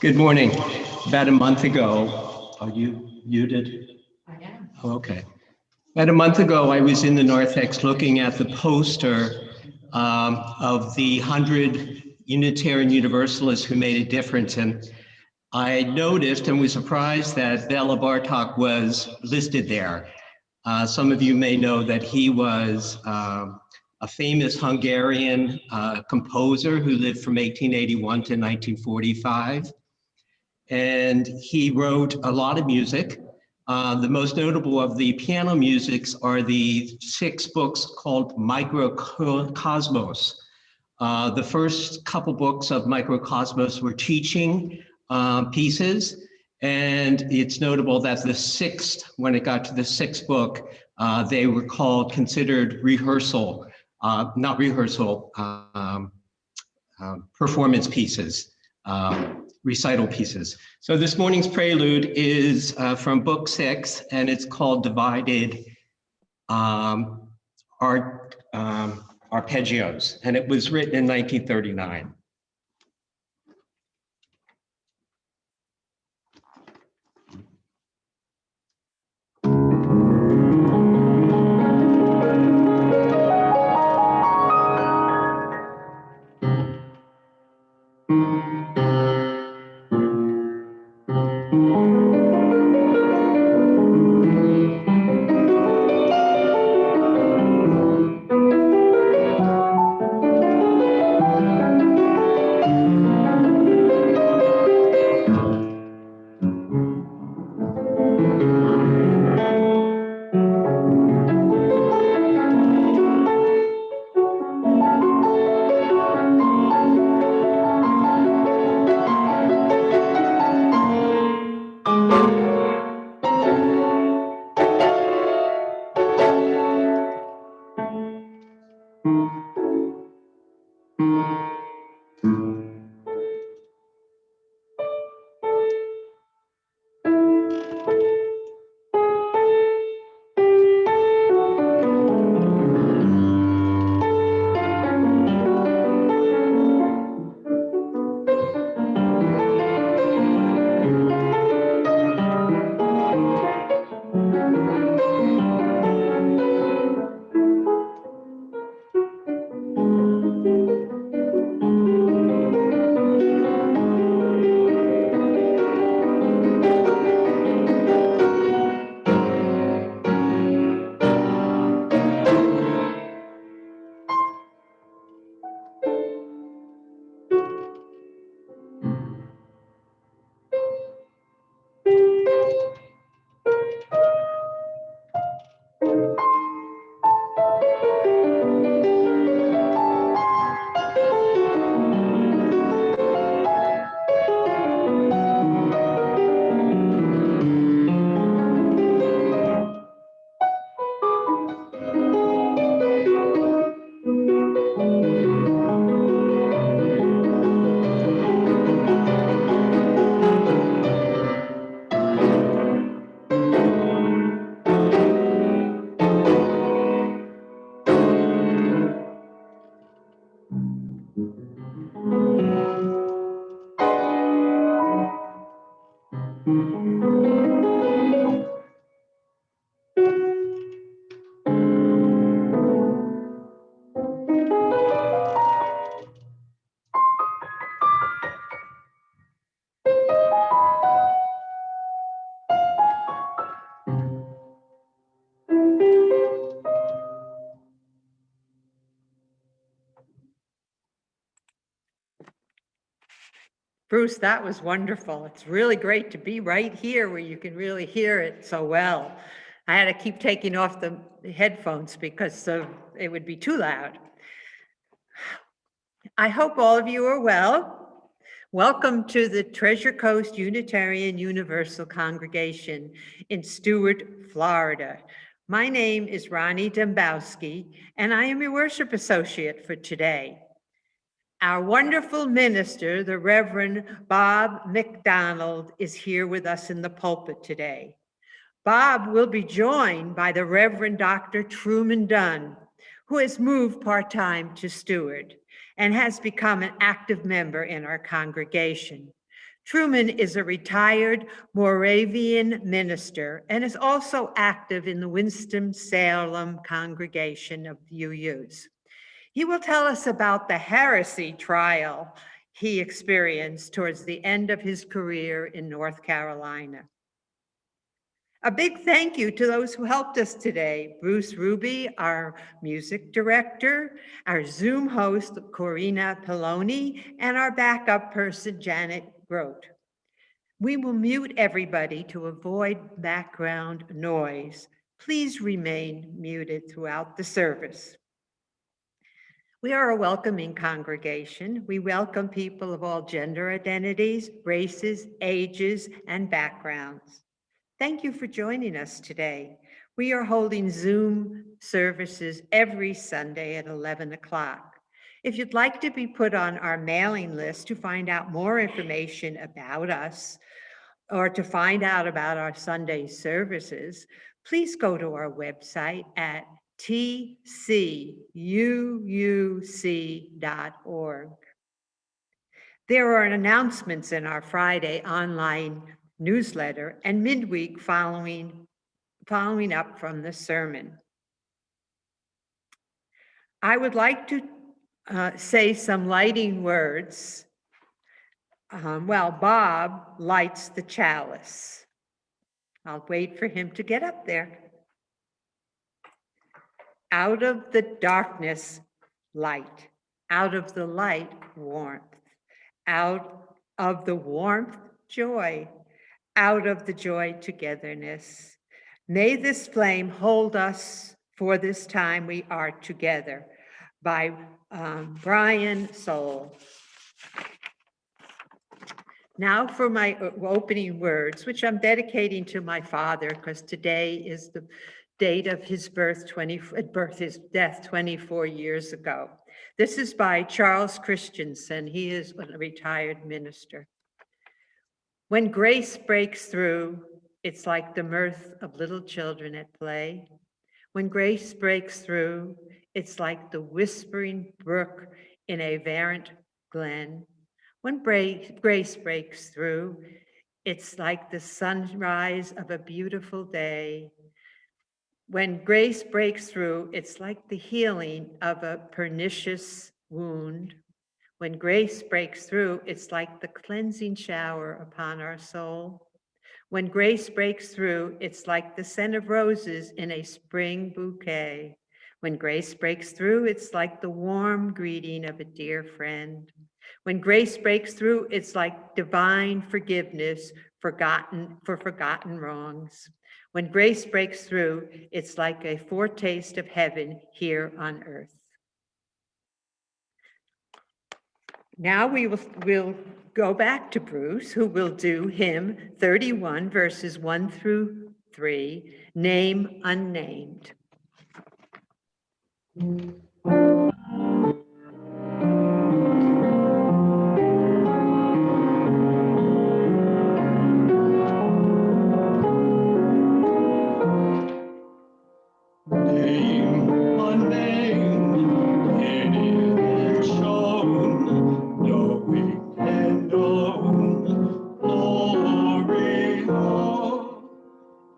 Good morning. About a month ago, are you muted? I am. Oh, okay. About a month ago, I was in the narthex looking at the poster of the 100 Unitarian Universalists who made a difference. And I noticed and was surprised that Béla Bartók was listed there. Some of you may know that he was a famous Hungarian composer who lived from 1881 to 1945. And he wrote a lot of music. The most notable of the piano musics are the 6 books called Microcosmos. The first couple books of Microcosmos were teaching pieces, and it's notable that the 6th, when it got to the 6th book, they were considered rehearsal, not rehearsal, performance pieces. Recital pieces. So this morning's prelude is from book 6, and it's called Divided Arpeggios, and it was written in 1939. Bruce, that was wonderful. It's really great to be right here where you can really hear it so well. I had to keep taking off the headphones because it would be too loud. I hope all of you are well. Welcome to the Treasure Coast Unitarian Universal Congregation in Stuart, Florida. My name is Ronnie Dembowski, and I am your worship associate for today. Our wonderful minister, the Reverend Bob MacDonald, is here with us in the pulpit today. Bob will be joined by the Reverend Dr. Truman Dunn, who has moved part-time to Stuart and has become an active member in our congregation. Truman is a retired Moravian minister and is also active in the Winston-Salem congregation of UUs. He will tell us about the heresy trial he experienced towards the end of his career in North Carolina. A big thank you to those who helped us today. Bruce Ruby, our music director, our Zoom host, Corina Pelloni, and our backup person, Janet Grote. We will mute everybody to avoid background noise. Please remain muted throughout the service. We are a welcoming congregation. We welcome people of all gender identities, races, ages, and backgrounds. Thank you for joining us today. We are holding Zoom services every Sunday at 11 o'clock. If you'd like to be put on our mailing list to find out more information about us or to find out about our Sunday services, please go to our website at tcuuc.org. There are announcements in our Friday online newsletter and midweek following up from the sermon. I would like to say some lighting words while Bob lights the chalice. I'll wait for him to get up there. Out of the darkness, light. Out of the light, warmth. Out of the warmth, joy. Out of the joy, togetherness. May this flame hold us for this time we are together. By Brian Soule. Now for my opening words, which I'm dedicating to my father, because today is the date of his his death 24 years ago. This is by Charles Christensen. He is a retired minister. When grace breaks through, it's like the mirth of little children at play. When grace breaks through, it's like the whispering brook in a verdant glen. When grace breaks through, it's like the sunrise of a beautiful day. When grace breaks through, it's like the healing of a pernicious wound. When grace breaks through, it's like the cleansing shower upon our soul. When grace breaks through, it's like the scent of roses in a spring bouquet. When grace breaks through, it's like the warm greeting of a dear friend. When grace breaks through, it's like divine forgiveness for forgotten wrongs. When grace breaks through, it's like a foretaste of heaven here on earth. Now we'll go back to Bruce, who will do hymn 31, verses 1 through 3, Name Unnamed.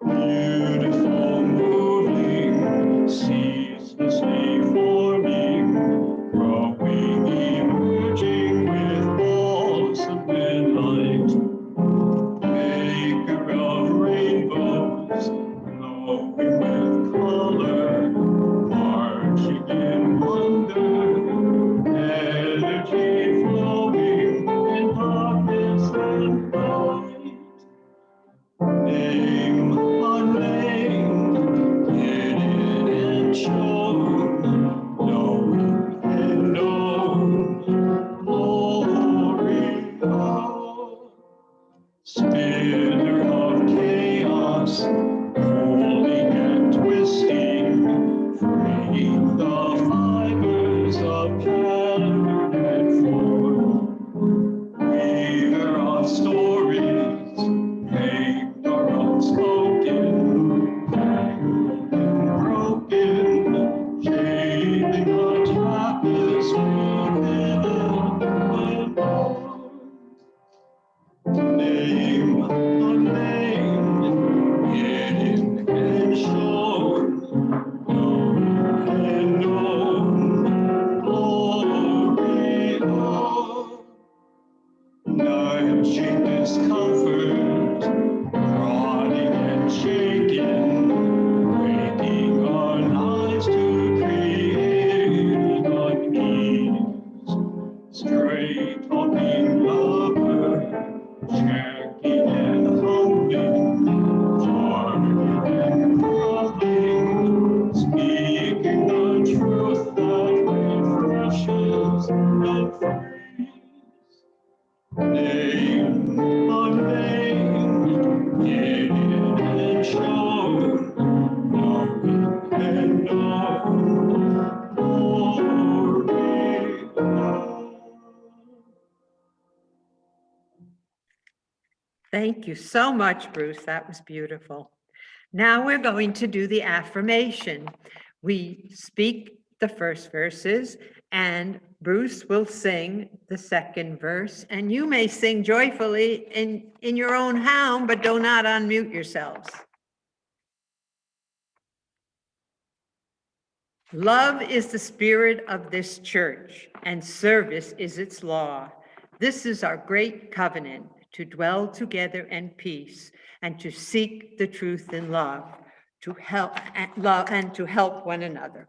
Beautiful, moving, ceaselessly for approaching discomfort, rotting and shaking, breaking our lives to create unease. Straight talking lover, checking and humbling, charming and grumbling, speaking the truth that refreshes and frees. Name unnamed, hidden and shown, knowing and known, glory known. Thank you so much, Bruce. That was beautiful. Now we're going to do the affirmation. We speak the first verses, and Bruce will sing the second verse, and you may sing joyfully in your own home, but do not unmute yourselves. Love is the spirit of this church, and service is its law. This is our great covenant, to dwell together in peace and to seek the truth in love, to help and to help one another.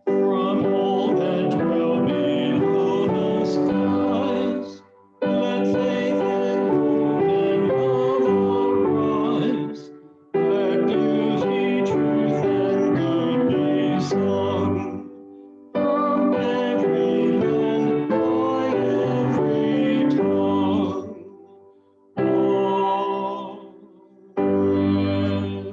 From all that dwell below the skies, let faith and hope and love arise. Let duty, truth, and good be sung from every land, by every tongue. Amen.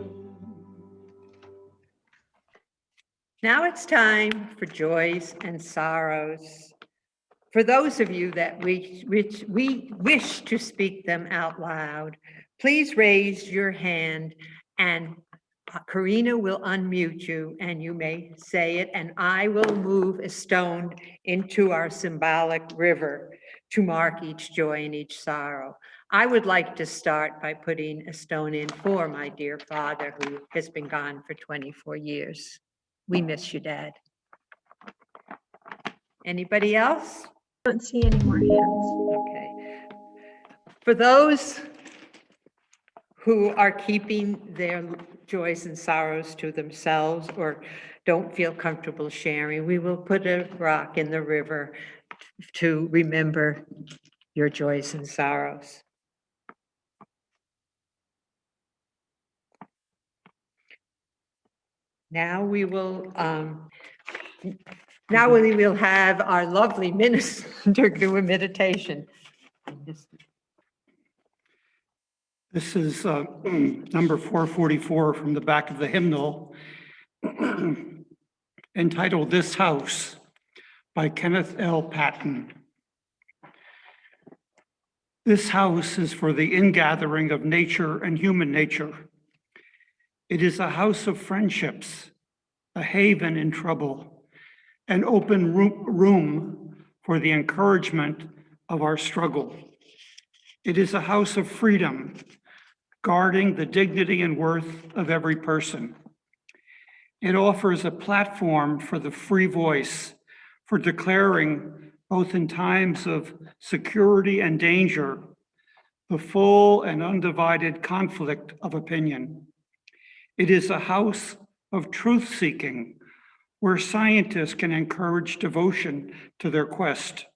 Now it's time for joys and sorrows. For those of you that we wish to speak them out loud, please raise your hand and Corina will unmute you and you may say it, and I will move a stone into our symbolic river to mark each joy and each sorrow. I would like to start by putting a stone in for my dear father who has been gone for 24 years. We miss you, Dad. Anybody else? Don't see any more hands. Okay. For those who are keeping their joys and sorrows to themselves or don't feel comfortable sharing, we will put a rock in the river to remember your joys and sorrows. Now we will have our lovely minister do a meditation. This is number 444 from the back of the hymnal, entitled "This House" by Kenneth L. Patton. This house is for the ingathering of nature and human nature. It is a house of friendships, a haven in trouble, an open room for the encouragement of our struggle. It is a house of freedom, guarding the dignity and worth of every person. It offers a platform for the free voice, for declaring, both in times of security and danger, the full and undivided conflict of opinion. It is a house of truth-seeking, where scientists can encourage devotion to their quest,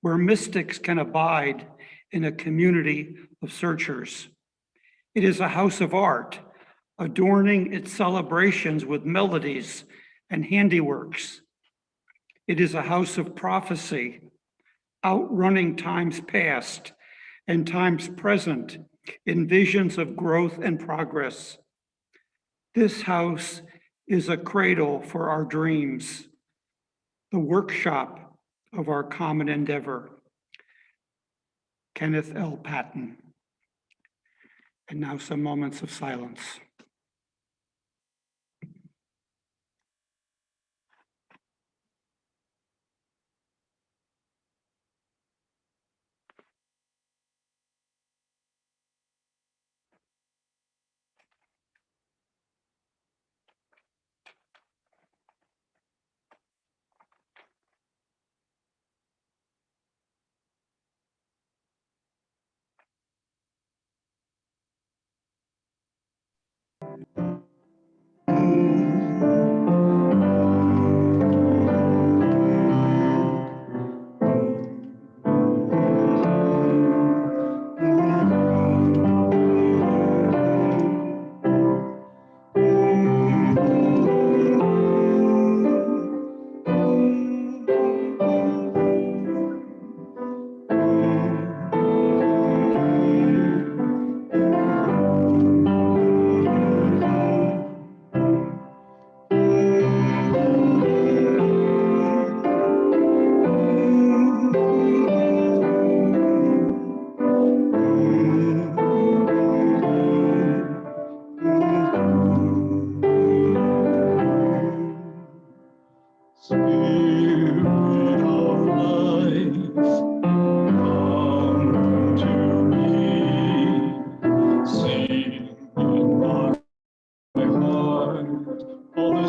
where mystics can abide in a community of searchers. It is a house of art, adorning its celebrations with melodies and handiworks. It is a house of prophecy, outrunning times past and times present in visions of growth and progress. This house is a cradle for our dreams, the workshop of our common endeavor. Kenneth L. Patton. And now some moments of silence.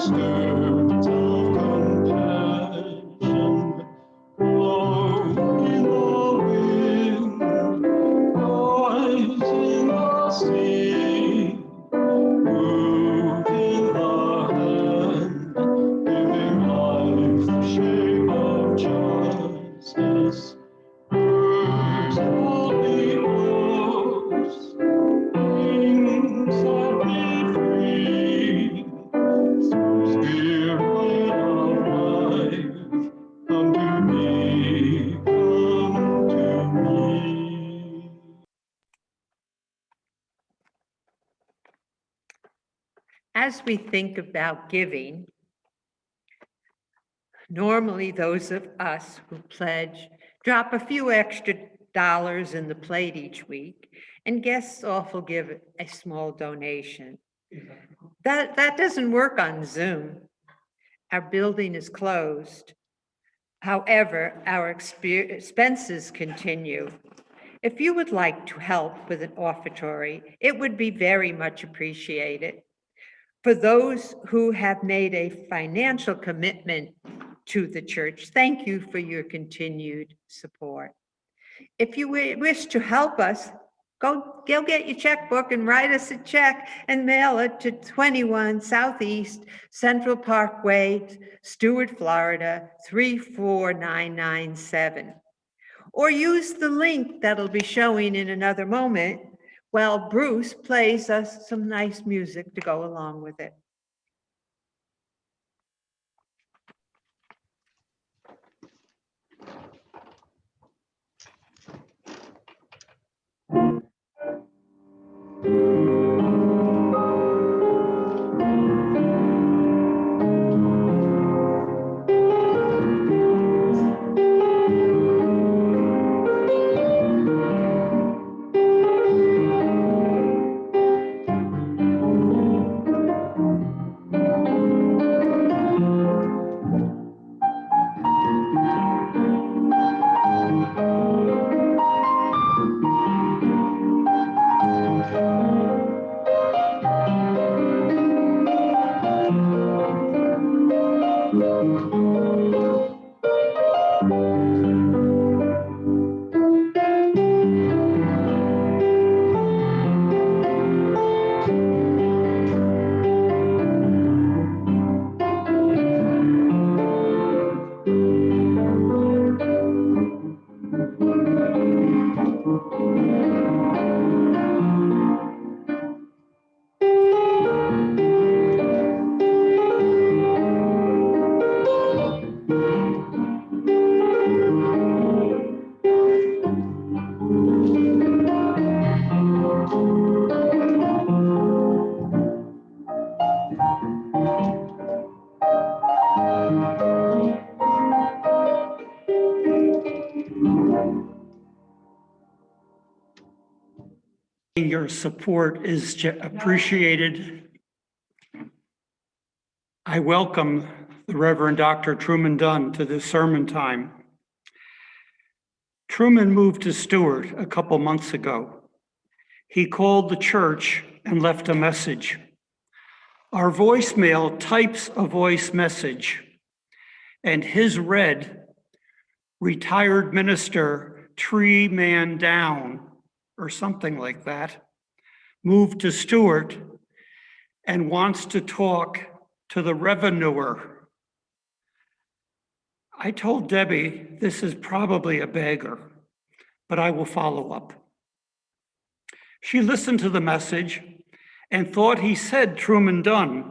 Stirreds of compassion, blow in the wind, rise in the sea, move in the hand, giving life the shape of justice. Birds of the oaks, wings set me free. Spirit of life, come to me, come to me. As we think about giving, normally those of us who pledge drop a few extra dollars in the plate each week, and guests also give a small donation. That doesn't work on Zoom. Our building is closed. However, our expenses continue. If you would like to help with an offertory, it would be very much appreciated. For those who have made a financial commitment to the church, thank you for your continued support. If you wish to help us, go get your checkbook and write us a check and mail it to 21 Southeast Central Parkway, Stewart, Florida, 34997. Or use the link that'll be showing in another moment while Bruce plays us some nice music to go along with it. Your support is appreciated. I welcome the Reverend Dr. Truman Dunn to this sermon time. Truman moved to Stewart a couple months ago. He called the church and left a message. Our voicemail types a voice message, and his read, retired minister, tree man down, or something like that, moved to Stewart and wants to talk to the revenuer. I told Debbie this is probably a beggar, but I will follow up. She listened to the message and thought he said Truman Dunn,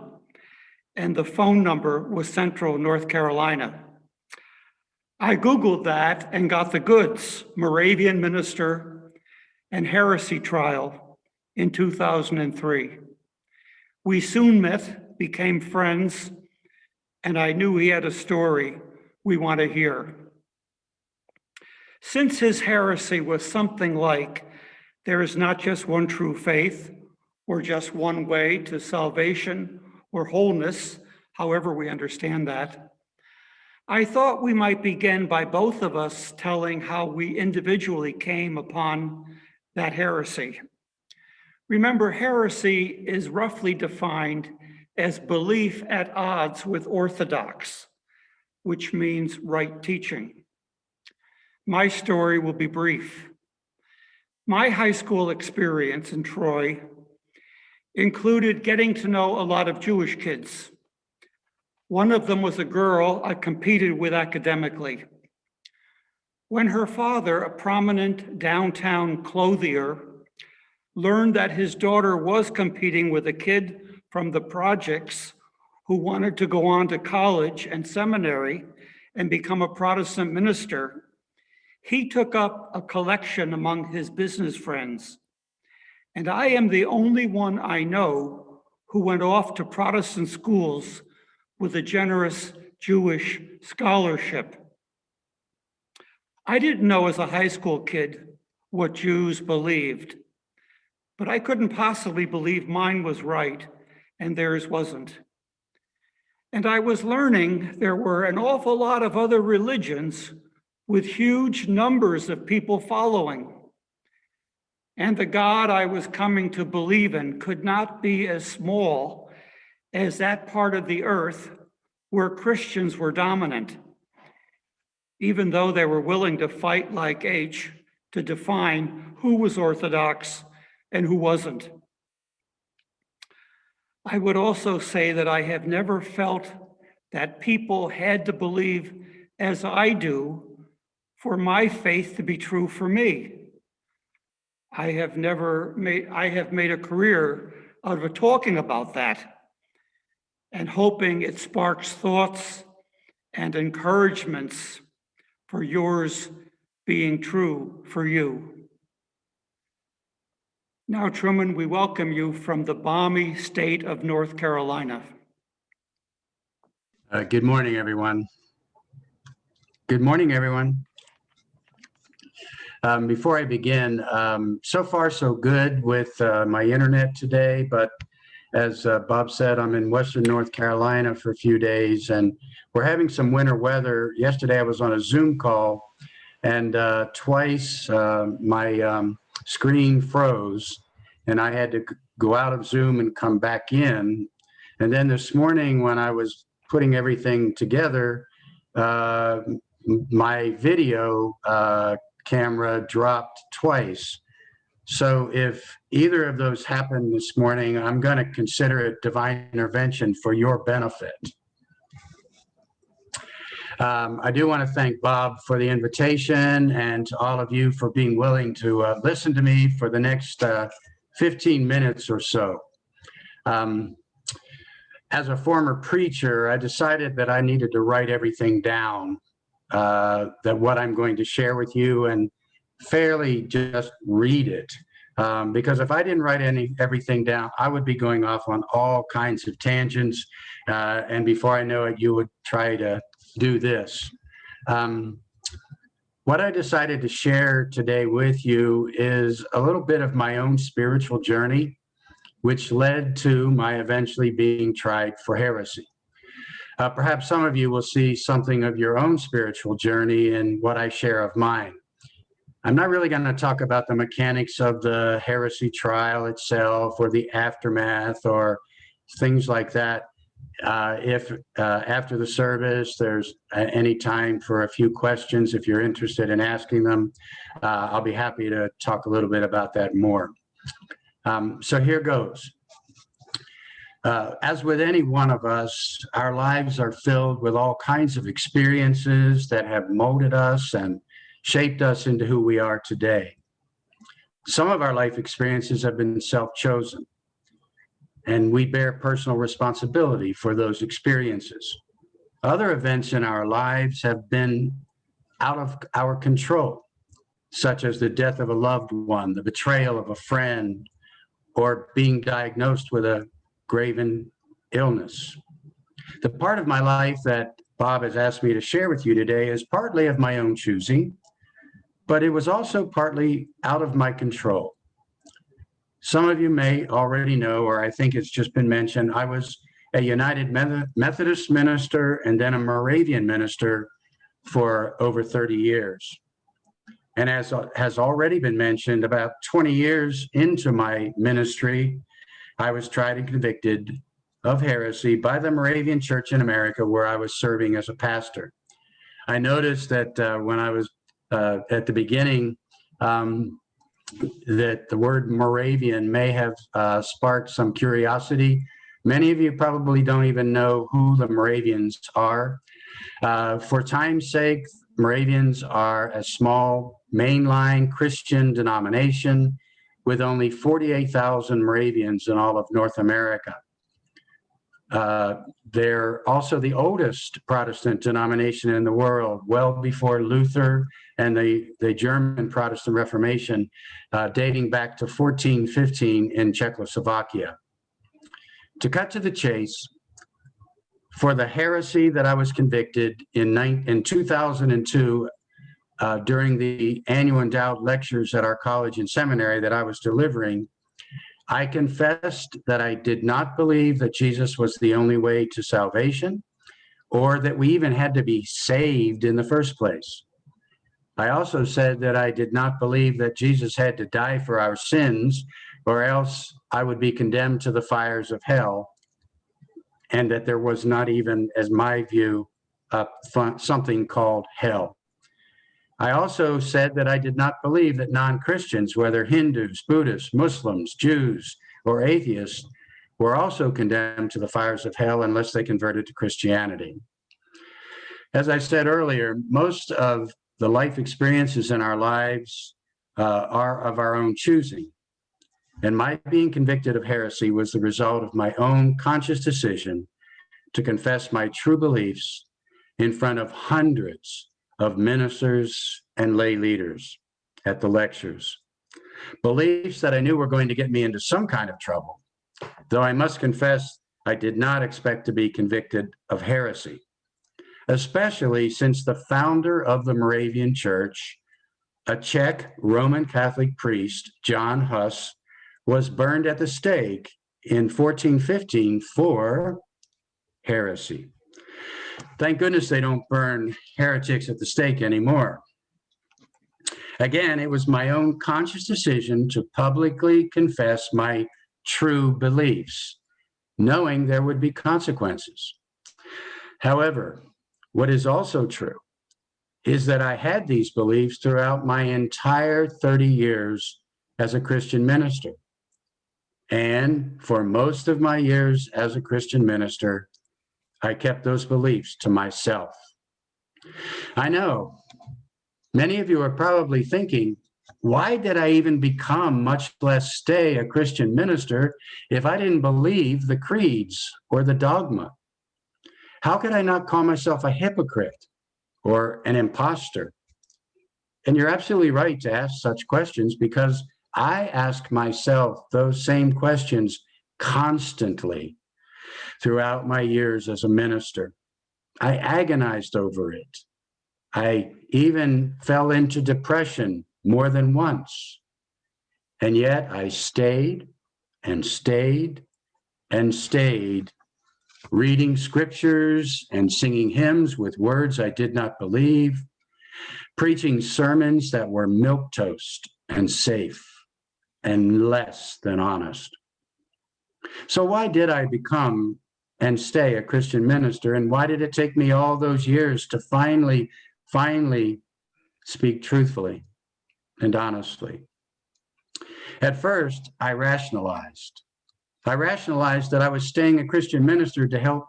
and the phone number was Central North Carolina. I Googled that and got the goods, Moravian minister and heresy trial in 2003. We soon met, became friends, and I knew he had a story we want to hear. Since his heresy was something like, there is not just one true faith, or just one way to salvation or wholeness, however we understand that, I thought we might begin by both of us telling how we individually came upon that heresy. Remember, heresy is roughly defined as belief at odds with orthodox, which means right teaching. My story will be brief. My high school experience in Troy included getting to know a lot of Jewish kids. One of them was a girl I competed with academically. When her father, a prominent downtown clothier, learned that his daughter was competing with a kid from the projects who wanted to go on to college and seminary and become a Protestant minister, he took up a collection among his business friends. And I am the only one I know who went off to Protestant schools with a generous Jewish scholarship. I didn't know as a high school kid what Jews believed, but I couldn't possibly believe mine was right and theirs wasn't. And I was learning there were an awful lot of other religions with huge numbers of people following. And the God I was coming to believe in could not be as small as that part of the earth where Christians were dominant, even though they were willing to fight like H to define who was Orthodox and who wasn't. I would also say that I have never felt that people had to believe as I do for my faith to be true for me. I have made a career out of talking about that and hoping it sparks thoughts and encouragements for yours being true for you. Now, Truman, we welcome you from the balmy state of North Carolina. Good morning, everyone. Good morning, everyone. Before I begin, so far so good with my internet today, but as Bob said, I'm in Western North Carolina for a few days and we're having some winter weather. Yesterday I was on a Zoom call and twice my screen froze and I had to go out of Zoom and come back in. And then this morning when I was putting everything together, my video camera dropped twice. So if either of those happened this morning, I'm going to consider it divine intervention for your benefit. I do want to thank Bob for the invitation and to all of you for being willing to listen to me for the next 15 minutes or so. As a former preacher, I decided that I needed to write everything down, that what I'm going to share with you, and fairly just read it. Because if I didn't write everything down, I would be going off on all kinds of tangents. And before I know it, you would try to do this. What I decided to share today with you is a little bit of my own spiritual journey, which led to my eventually being tried for heresy. Perhaps some of you will see something of your own spiritual journey in what I share of mine. I'm not really going to talk about the mechanics of the heresy trial itself or the aftermath or things like that. If after the service there's any time for a few questions, if you're interested in asking them, I'll be happy to talk a little bit about that more. So here goes. As with any one of us, our lives are filled with all kinds of experiences that have molded us and shaped us into who we are today. Some of our life experiences have been self-chosen, and we bear personal responsibility for those experiences. Other events in our lives have been out of our control, such as the death of a loved one, the betrayal of a friend, or being diagnosed with a graven illness. The part of my life that Bob has asked me to share with you today is partly of my own choosing, but it was also partly out of my control. Some of you may already know, or I think it's just been mentioned, I was a United Methodist minister and then a Moravian minister for over 30 years. And as has already been mentioned, about 20 years into my ministry, I was tried and convicted of heresy by the Moravian Church in America, where I was serving as a pastor. I noticed that when I was at the beginning, that the word Moravian may have sparked some curiosity. Many of you probably don't even know who the Moravians are. For time's sake, Moravians are a small mainline Christian denomination with only 48,000 Moravians in all of North America. They're also the oldest Protestant denomination in the world, well before Luther and the German Protestant Reformation, dating back to 1415 in Czechoslovakia. To cut to the chase, for the heresy that I was convicted in 2002 during the annual endowed lectures at our college and seminary that I was delivering, I confessed that I did not believe that Jesus was the only way to salvation, or that we even had to be saved in the first place. I also said that I did not believe that Jesus had to die for our sins, or else I would be condemned to the fires of hell, and that there was not even, as my view, something called hell. I also said that I did not believe that non-Christians, whether Hindus, Buddhists, Muslims, Jews, or atheists, were also condemned to the fires of hell unless they converted to Christianity. As I said earlier, most of the life experiences in our lives are of our own choosing. And my being convicted of heresy was the result of my own conscious decision to confess my true beliefs in front of hundreds of ministers and lay leaders at the lectures. Beliefs that I knew were going to get me into some kind of trouble, though I must confess I did not expect to be convicted of heresy, especially since the founder of the Moravian Church, a Czech Roman Catholic priest, John Hus, was burned at the stake in 1415 for heresy. Thank goodness they don't burn heretics at the stake anymore. Again, it was my own conscious decision to publicly confess my true beliefs, knowing there would be consequences. However, what is also true is that I had these beliefs throughout my entire 30 years as a Christian minister. And for most of my years as a Christian minister, I kept those beliefs to myself. I know many of you are probably thinking, why did I even become, much less stay, a Christian minister if I didn't believe the creeds or the dogma? How could I not call myself a hypocrite or an imposter? And you're absolutely right to ask such questions, because I ask myself those same questions constantly throughout my years as a minister. I agonized over it. I even fell into depression more than once. And yet I stayed and stayed and stayed, reading scriptures and singing hymns with words I did not believe, preaching sermons that were milquetoast and safe and less than honest. So why did I become and stay a Christian minister? And why did it take me all those years to finally speak truthfully and honestly? At first, I rationalized. I rationalized that I was staying a Christian minister to help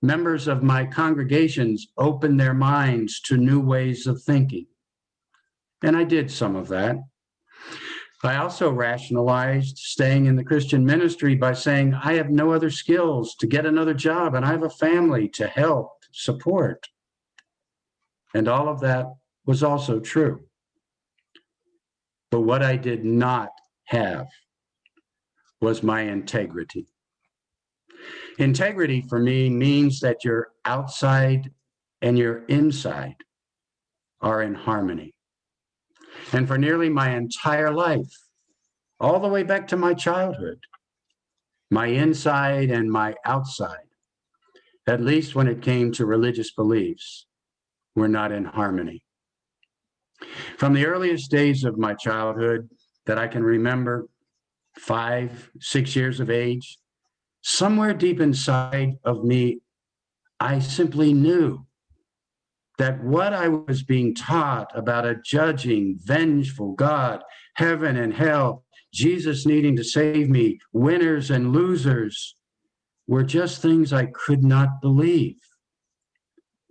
members of my congregations open their minds to new ways of thinking. And I did some of that. I also rationalized staying in the Christian ministry by saying, I have no other skills to get another job, and I have a family to help support. And all of that was also true. But what I did not have was my integrity. Integrity for me means that your outside and your inside are in harmony. And for nearly my entire life, all the way back to my childhood, my inside and my outside, at least when it came to religious beliefs, were not in harmony. From the earliest days of my childhood that I can remember, 5, 6 years of age, somewhere deep inside of me, I simply knew that what I was being taught about a judging, vengeful God, heaven and hell, Jesus needing to save me, winners and losers, were just things I could not believe.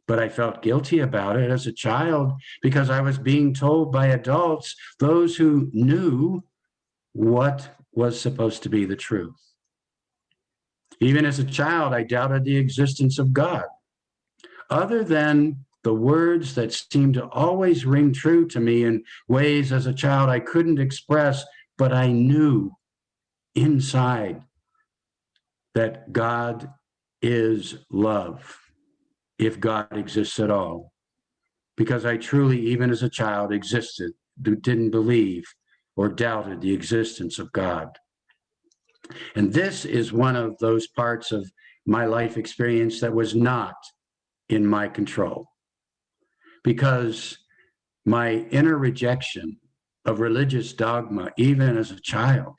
But I felt guilty about it as a child because I was being told by adults, those who knew what was supposed to be the truth. Even as a child, I doubted the existence of God. Other than the words that seemed to always ring true to me in ways as a child I couldn't express, but I knew inside that God is love, if God exists at all. Because I truly, even as a child, didn't believe or doubted the existence of God. And this is one of those parts of my life experience that was not in my control. Because my inner rejection of religious dogma, even as a child,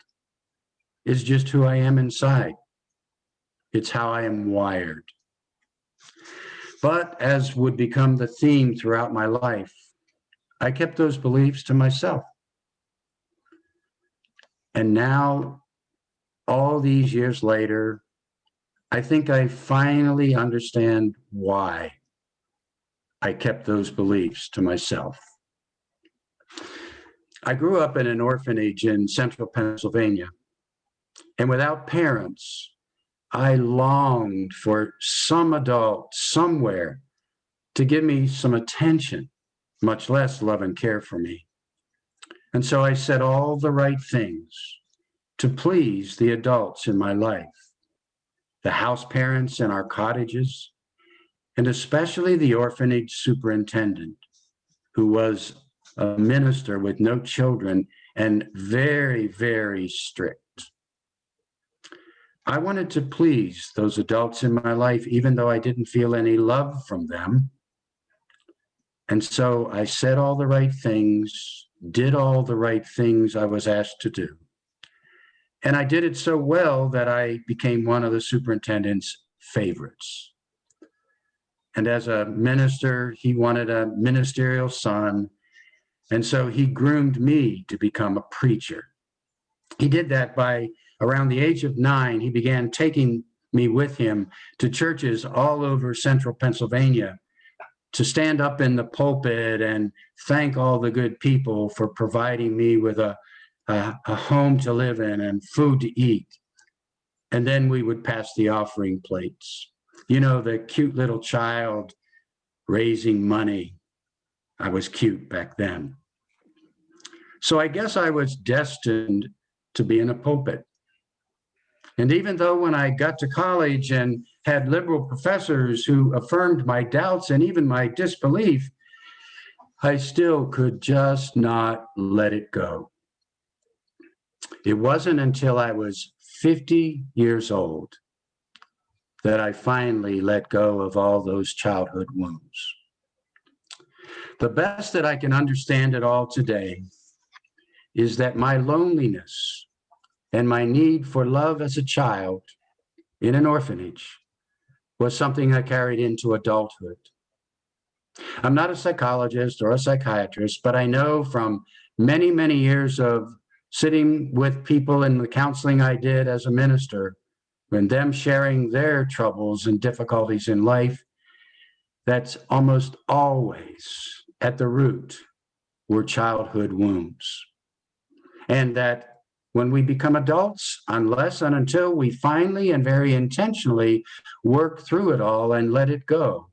is just who I am inside. It's how I am wired. But as would become the theme throughout my life, I kept those beliefs to myself. And now, all these years later, I think I finally understand why I kept those beliefs to myself. I grew up in an orphanage in central Pennsylvania, and without parents, I longed for some adult somewhere to give me some attention, much less love and care for me. And so I said all the right things to please the adults in my life, the house parents in our cottages, and especially the orphanage superintendent, who was a minister with no children and very, very strict. I wanted to please those adults in my life, even though I didn't feel any love from them. And so I said all the right things, did all the right things I was asked to do. And I did it so well that I became one of the superintendent's favorites. And as a minister, he wanted a ministerial son. And so he groomed me to become a preacher. He did that by around the age of 9, he began taking me with him to churches all over central Pennsylvania to stand up in the pulpit and thank all the good people for providing me with a home to live in and food to eat. And then we would pass the offering plates. You know, the cute little child raising money. I was cute back then. So I guess I was destined to be in a pulpit. And even though when I got to college and had liberal professors who affirmed my doubts and even my disbelief, I still could just not let it go. It wasn't until I was 50 years old that I finally let go of all those childhood wounds. The best that I can understand it all today is that my loneliness and my need for love as a child in an orphanage was something I carried into adulthood. I'm not a psychologist or a psychiatrist, but I know from many, many years of sitting with people in the counseling I did as a minister, and them sharing their troubles and difficulties in life, that's almost always at the root were childhood wounds. And that when we become adults, unless and until we finally and very intentionally work through it all and let it go,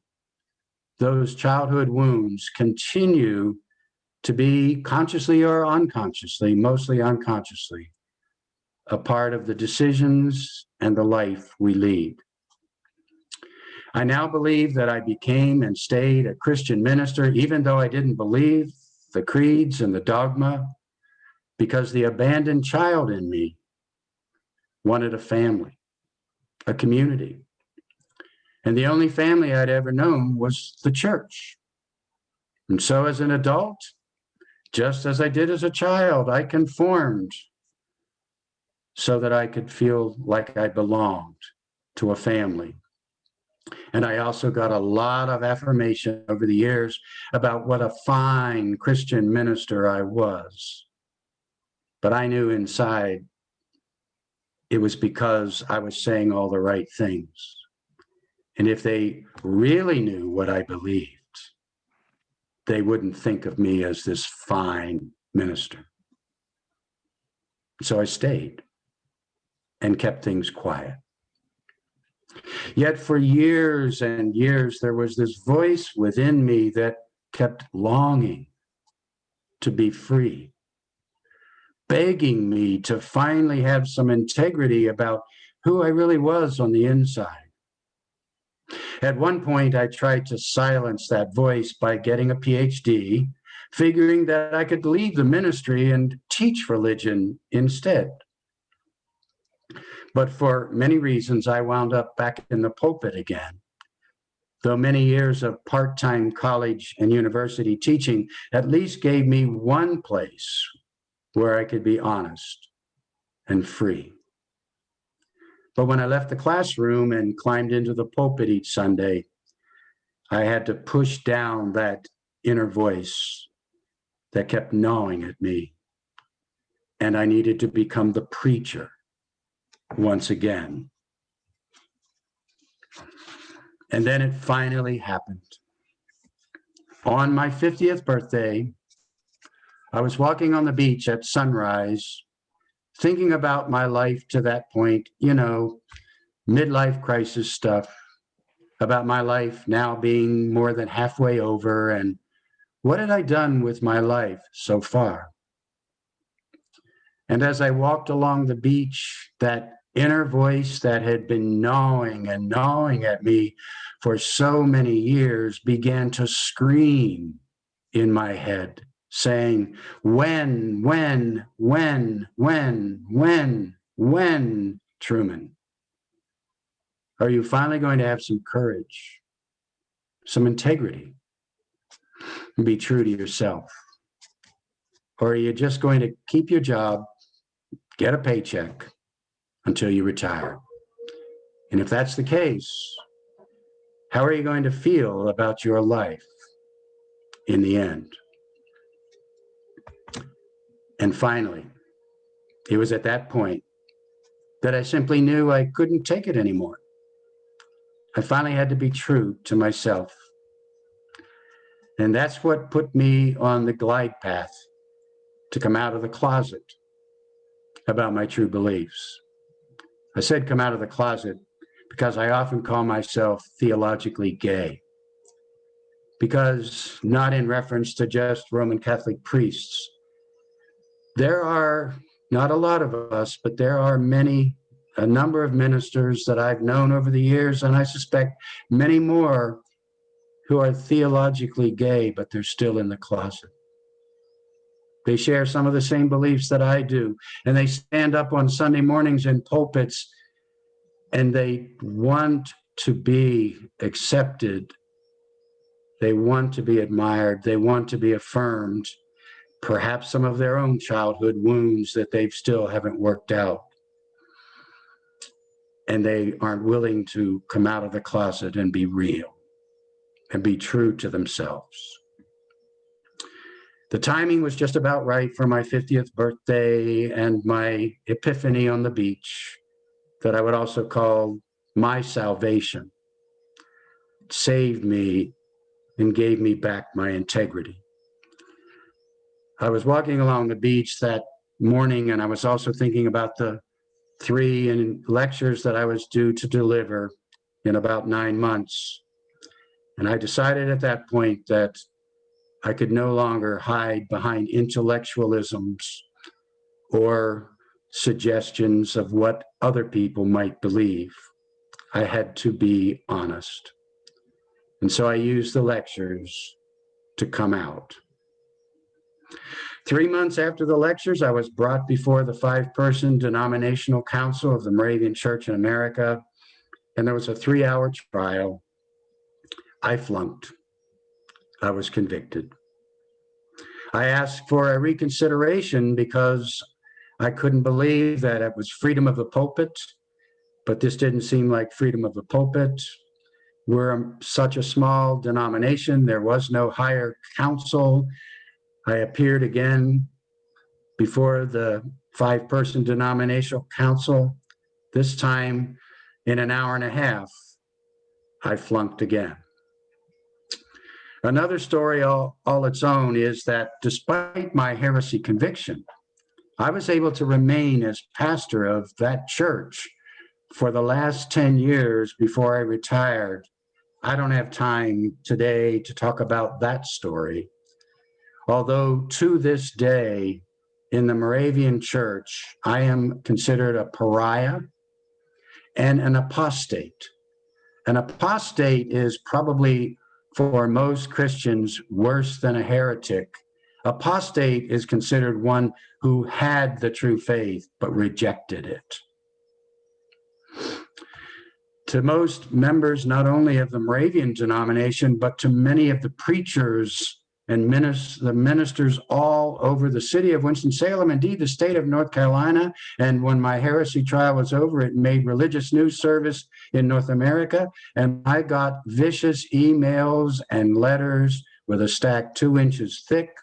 those childhood wounds continue to be consciously or unconsciously, mostly unconsciously, a part of the decisions and the life we lead. I now believe that I became and stayed a Christian minister, even though I didn't believe the creeds and the dogma, because the abandoned child in me wanted a family, a community. And the only family I'd ever known was the church. And so as an adult, just as I did as a child, I conformed so that I could feel like I belonged to a family. And I also got a lot of affirmation over the years about what a fine Christian minister I was. But I knew inside it was because I was saying all the right things. And if they really knew what I believed, they wouldn't think of me as this fine minister. So I stayed and kept things quiet. Yet for years and years, there was this voice within me that kept longing to be free, begging me to finally have some integrity about who I really was on the inside. At one point, I tried to silence that voice by getting a PhD, figuring that I could leave the ministry and teach religion instead. But for many reasons, I wound up back in the pulpit again. Though many years of part-time college and university teaching at least gave me one place where I could be honest and free. But when I left the classroom and climbed into the pulpit each Sunday, I had to push down that inner voice that kept gnawing at me. And I needed to become the preacher once again. And then it finally happened. On my 50th birthday, I was walking on the beach at sunrise, thinking about my life to that point, midlife crisis stuff, about my life now being more than halfway over, and what had I done with my life so far? And as I walked along the beach, that inner voice that had been gnawing and gnawing at me for so many years began to scream in my head, saying, when, Truman? Are you finally going to have some courage, some integrity, and be true to yourself? Or are you just going to keep your job, get a paycheck until you retire? And if that's the case, how are you going to feel about your life in the end? And finally, it was at that point that I simply knew I couldn't take it anymore. I finally had to be true to myself. And that's what put me on the glide path to come out of the closet about my true beliefs. I said come out of the closet because I often call myself theologically gay. Because, not in reference to just Roman Catholic priests, there are not a lot of us, but there are a number of ministers that I've known over the years, and I suspect many more who are theologically gay, but they're still in the closet. They share some of the same beliefs that I do, and they stand up on Sunday mornings in pulpits, and they want to be accepted. They want to be admired. They want to be affirmed. Perhaps some of their own childhood wounds that they still haven't worked out. And they aren't willing to come out of the closet and be real and be true to themselves. The timing was just about right for my 50th birthday and my epiphany on the beach, that I would also call my salvation. It saved me and gave me back my integrity. I was walking along the beach that morning, and I was also thinking about the 3 lectures that I was due to deliver in about 9 months. And I decided at that point that I could no longer hide behind intellectualisms or suggestions of what other people might believe. I had to be honest. And so I used the lectures to come out. 3 months after the lectures, I was brought before the 5-person denominational council of the Moravian Church in America, and there was a 3-hour trial. I flunked. I was convicted. I asked for a reconsideration because I couldn't believe that it was freedom of the pulpit but this didn't seem like freedom of the pulpit. We're such a small denomination. There was no higher council. I appeared again before the 5-person denominational council. This time, in an hour and a half, I flunked again. Another story all its own is that despite my heresy conviction, I was able to remain as pastor of that church for the last 10 years before I retired. I don't have time today to talk about that story, although to this day in the Moravian church, I am considered a pariah and an apostate. An apostate is probably, for most Christians, worse than a heretic. Apostate is considered one who had the true faith but rejected it. To most members, not only of the Moravian denomination, but to many of the preachers and the ministers all over the city of Winston-Salem, indeed the state of North Carolina. And when my heresy trial was over, it made religious news service in North America. And I got vicious emails and letters with a stack 2 inches thick.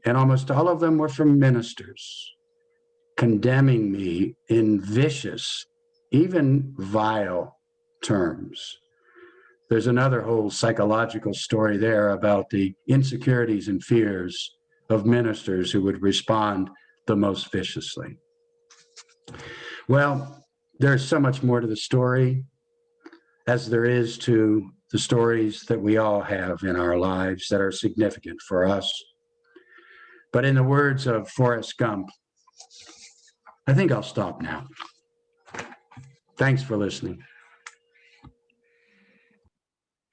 And almost all of them were from ministers condemning me in vicious, even vile terms. There's another whole psychological story there about the insecurities and fears of ministers who would respond the most viciously. Well, there's so much more to the story as there is to the stories that we all have in our lives that are significant for us. But in the words of Forrest Gump, I think I'll stop now. Thanks for listening.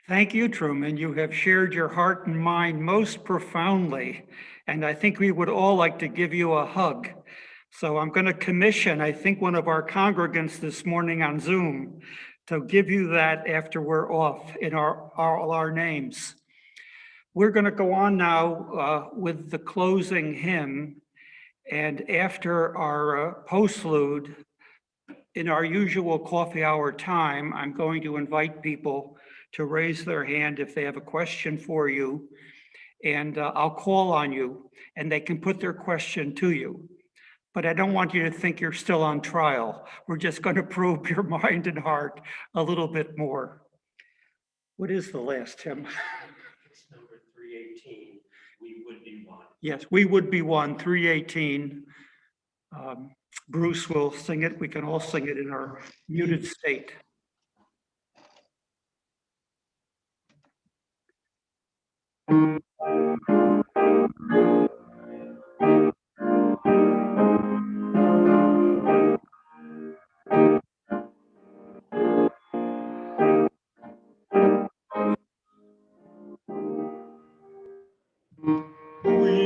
Thank you, Truman. You have shared your heart and mind most profoundly, and I think we would all like to give you a hug. So I'm going to commission, I think, one of our congregants this morning on Zoom to give you that after we're off in all our names. We're going to go on now with the closing hymn, and after our postlude, in our usual coffee hour time, I'm going to invite people to raise their hand if they have a question for you, and I'll call on you, and they can put their question to you. But I don't want you to think you're still on trial. We're just going to probe your mind and heart a little bit more. What is the last hymn? It's number 318, We Would Be One. Yes, We Would Be One, 318. Bruce will sing it. We can all sing it in our muted state. We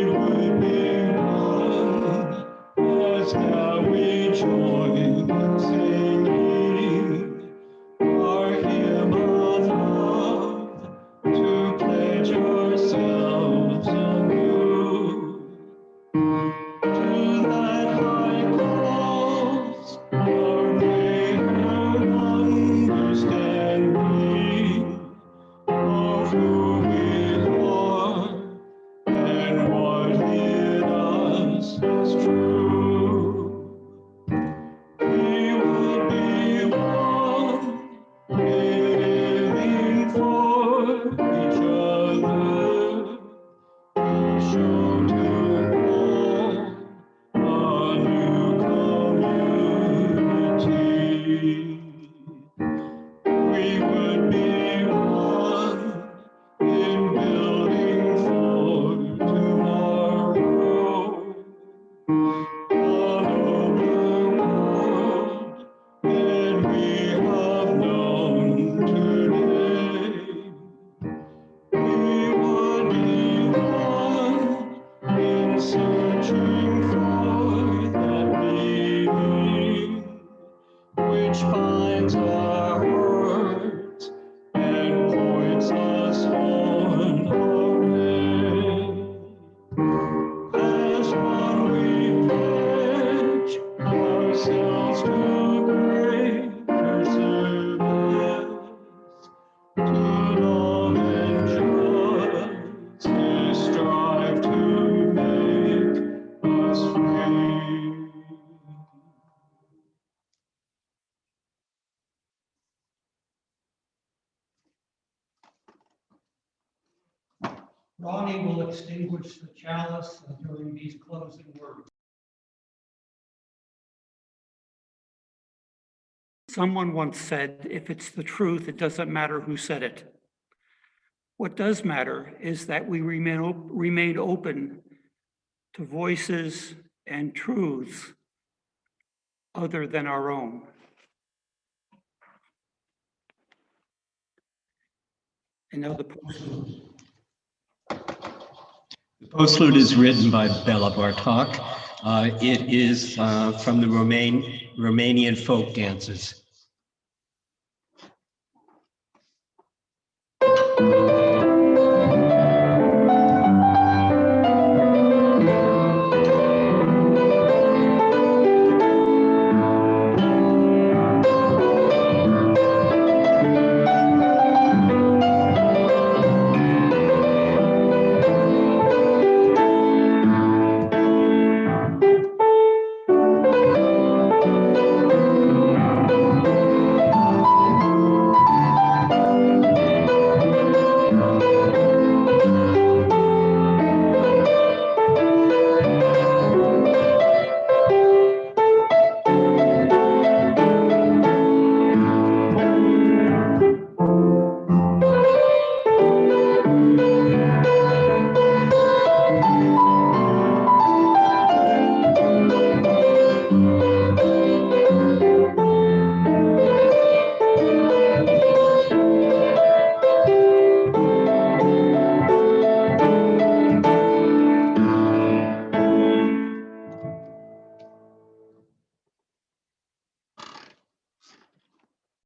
would be one, as now we join singing our hymn of love, to pledge ourselves anew to that high cause, our greater understanding of who we are and what in us is true. We would be one, living for each other, to show to all a new community. We would be one in building for tomorrow, a nobler world than we have known today. We would be one in searching for that meaning which binds our hearts and points us on our way. As one we pledge ourselves to grace Ronnie will extinguish the chalice during these closing words. Someone once said, if it's the truth, it doesn't matter who said it. What does matter is that we remain open to voices and truths other than our own. And now the postlude. The postlude is written by Bela Bartok. It is from the Romanian folk dances.